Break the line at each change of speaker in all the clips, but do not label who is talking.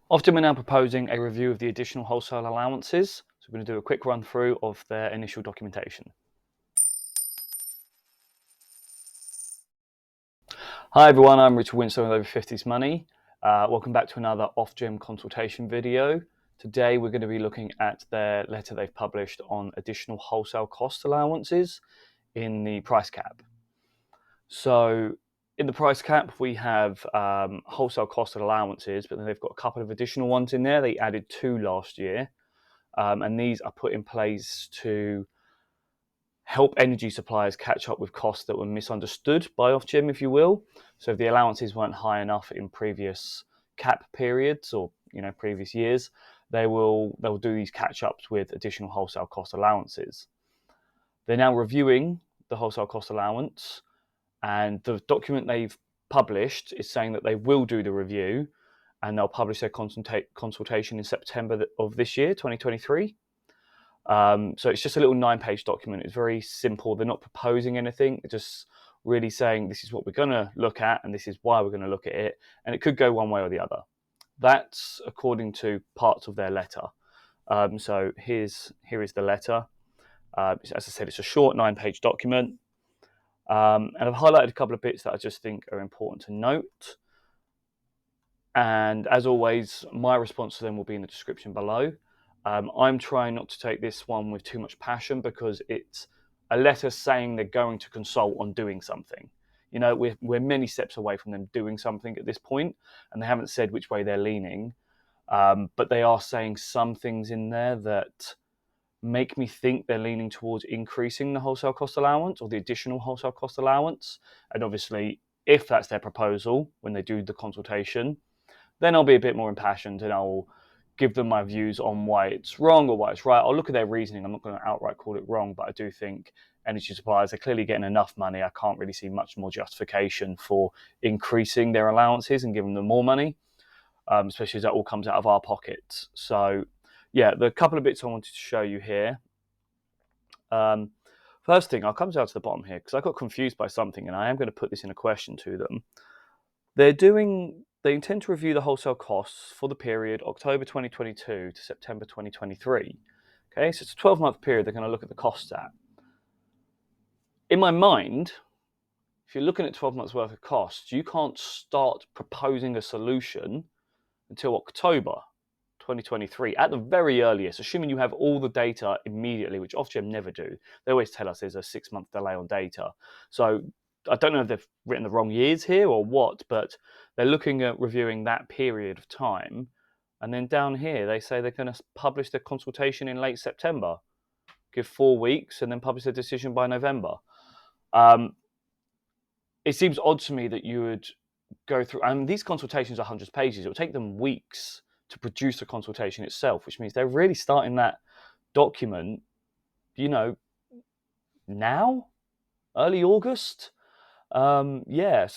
Ofgem are now proposing a review of the additional wholesale allowances. So we're going to do a quick run through of their initial documentation. Hi everyone, I'm Richard Winston with Over 50s Money. Welcome back to another Ofgem Consultation video. Today we're going to be looking at their letter they've published on additional wholesale cost allowances in the price cap. So in the price cap, we have wholesale cost allowances, but then they've got a couple of additional ones in there. They added 2 last year, and these are put in place to help energy suppliers catch up with costs that were misunderstood by Ofgem, if you will. So if the allowances weren't high enough in previous cap periods or previous years, they'll do these catch-ups with additional wholesale cost allowances. They're now reviewing the wholesale cost allowance, and the document they've published is saying that they will do the review and they'll publish their consultation in September of this year, 2023. So it's just a little 9-page document. It's very simple. They're not proposing anything. They're just really saying this is what we're going to look at and this is why we're going to look at it. And it could go one way or the other. That's according to parts of their letter. So here is the letter. As I said, it's a short 9-page document. And I've highlighted a couple of bits that I just think are important to note. And as always, my response to them will be in the description below. I'm trying not to take this one with too much passion because it's a letter saying they're going to consult on doing something. We're many steps away from them doing something at this point, and they haven't said which way they're leaning. But they are saying some things in there that make me think they're leaning towards increasing the wholesale cost allowance or the additional wholesale cost allowance. And obviously, if that's their proposal when they do the consultation, then I'll be a bit more impassioned and I'll give them my views on why it's wrong or why it's right. I'll look at their reasoning. I'm not going to outright call it wrong, but I do think energy suppliers are clearly getting enough money. I can't really see much more justification for increasing their allowances and giving them more money, especially as that all comes out of our pockets. So, yeah, the couple of bits I wanted to show you here. First thing, I'll come down to the bottom here because I got confused by something, and I am going to put this in a question to them. They intend to review the wholesale costs for the period October 2022 to September 2023. Okay, so it's a 12-month period they're going to look at the costs at. In my mind, if you're looking at 12 months worth of costs, you can't start proposing a solution until October 2023 at the very earliest, assuming you have all the data immediately, which Ofgem never do. They always tell us there's a 6-month delay on data. So I don't know if they've written the wrong years here or what, but they're looking at reviewing that period of time. And then down here, they say they're going to publish their consultation in late September, give 4 weeks, and then publish their decision by November. It seems odd to me that you would go through, and these consultations are hundreds of pages. It will take them weeks to produce the consultation itself, which means they're really starting that document, now, early August. So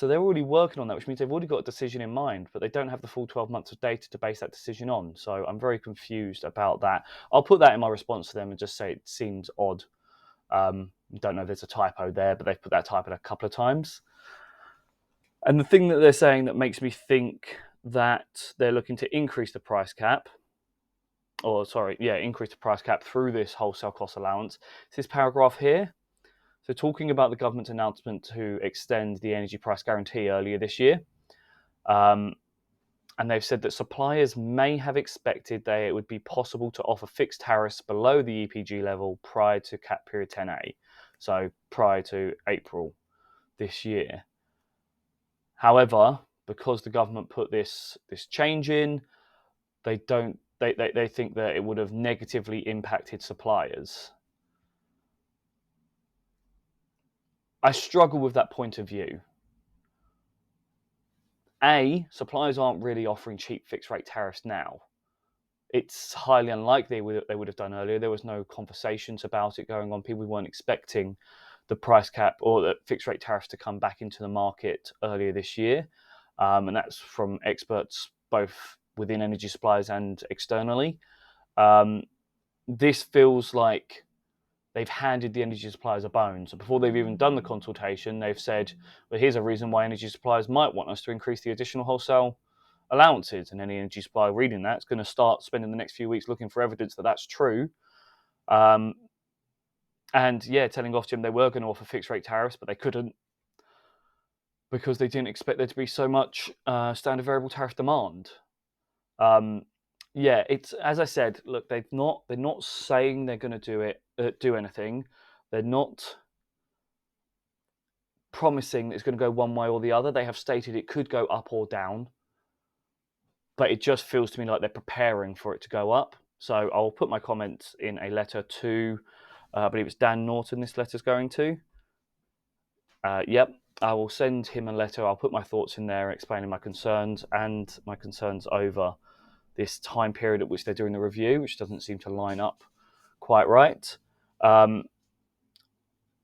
they're already working on that, which means they've already got a decision in mind, but they don't have the full 12 months of data to base that decision on. So I'm very confused about that. I'll put that in my response to them and just say it seems odd. Don't know if there's a typo there, but they've put that typo a couple of times. And the thing that they're saying that makes me think that they're looking to increase the price cap, increase the price cap through this wholesale cost allowance. It's this paragraph here. So talking about the government's announcement to extend the energy price guarantee earlier this year. And they've said that suppliers may have expected that it would be possible to offer fixed tariffs below the EPG level prior to cap period 10A, so prior to April this year. However, because the government put this change in, they think that it would have negatively impacted suppliers. I struggle with that point of view. Suppliers aren't really offering cheap fixed rate tariffs now. It's highly unlikely they would have done earlier. There was no conversations about it going on. People weren't expecting the price cap or the fixed rate tariffs to come back into the market earlier this year. And that's from experts both within energy suppliers and externally. This feels like they've handed the energy suppliers a bone. So before they've even done the consultation, they've said, well, here's a reason why energy suppliers might want us to increase the additional wholesale allowances, and any energy supplier reading that is going to start spending the next few weeks looking for evidence that that's true. And yeah, telling Ofgem they were going to offer fixed rate tariffs, but they couldn't because they didn't expect there to be so much standard variable tariff demand. Yeah, it's, as I said, look, they're not saying they're going to do anything. They're not promising that it's going to go one way or the other. They have stated it could go up or down, but it just feels to me like they're preparing for it to go up. So I'll put my comments in a letter to, I believe it's Dan Norton this letter's going to. Yep, I will send him a letter. I'll put my thoughts in there explaining my concerns over this time period at which they're doing the review, which doesn't seem to line up quite right.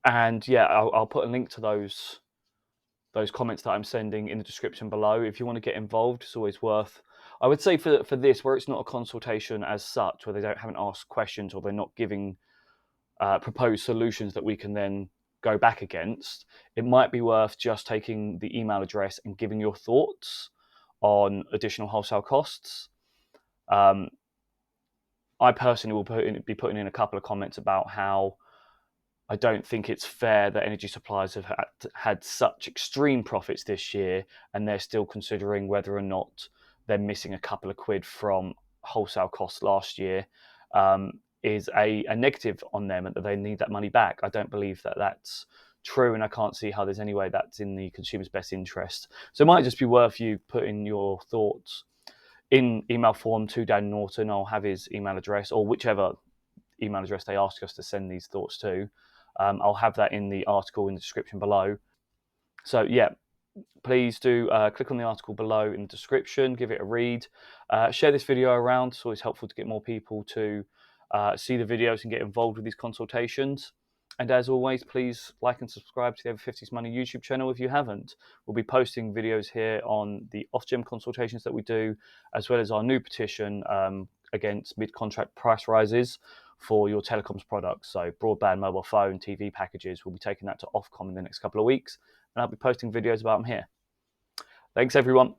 And yeah, I'll put a link to those comments that I'm sending in the description below. If you want to get involved, it's always worth. I would say for this, where it's not a consultation as such, where they haven't asked questions or they're not giving proposed solutions that we can then go back against, it might be worth just taking the email address and giving your thoughts on additional wholesale costs. I personally will be putting in a couple of comments about how I don't think it's fair that energy suppliers have had such extreme profits this year, and they're still considering whether or not they're missing a couple of quid from wholesale costs last year is a negative on them, and that they need that money back. I don't believe that that's true, and I can't see how there's any way that's in the consumer's best interest. So it might just be worth you putting your thoughts in email form to Dan Norton. I'll have his email address, or whichever email address they ask us to send these thoughts to. I'll have that in the article in the description below. So yeah, please do click on the article below in the description, give it a read, share this video around. It's always helpful to get more people to see the videos and get involved with these consultations. And as always, please like and subscribe to the Over 50s Money YouTube channel if you haven't. We'll be posting videos here on the Ofgem consultations that we do, as well as our new petition against mid-contract price rises for your telecoms products. So broadband, mobile phone, TV packages, we'll be taking that to Ofcom in the next couple of weeks, and I'll be posting videos about them here. Thanks, everyone.